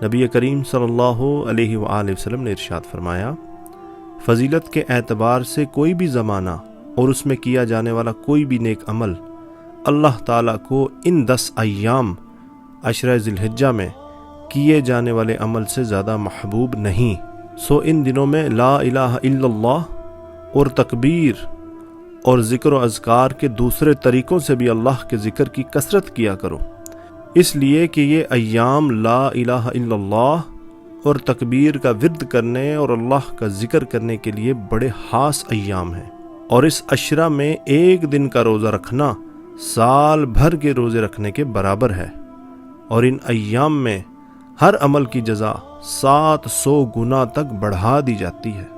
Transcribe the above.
नबी करीम सल्लल्लाहु अलैहि वसल्लम ने इरशाद फरमाया, फ़जीलत के एतबार से कोई भी ज़माना और उसमें किया जाने वाला कोई भी नेक अमल अल्लाह ताला को इन 10 अय्याम अशरा ज़िलहिज्जा में किए जाने वाले अमल से ज़्यादा महबूब नहीं। सो इन दिनों में ला इलाहा इल्लल्लाह और तकबीर और ज़िक्र व अज़कार के दूसरे तरीक़ों से भी अल्लाह के ज़िक्र की कसरत किया करो, इसलिए कि ये अय्याम ला इलाहा इल्लल्लाह और तकबीर का विर्द करने और अल्लाह का ज़िक्र करने के लिए बड़े ख़ास अय्याम हैं। और इस अशरा में एक दिन का रोज़ा रखना साल भर के रोज़े रखने के बराबर है। और इन अय्याम में हर अमल की जज़ा 700 गुना तक बढ़ा दी जाती है।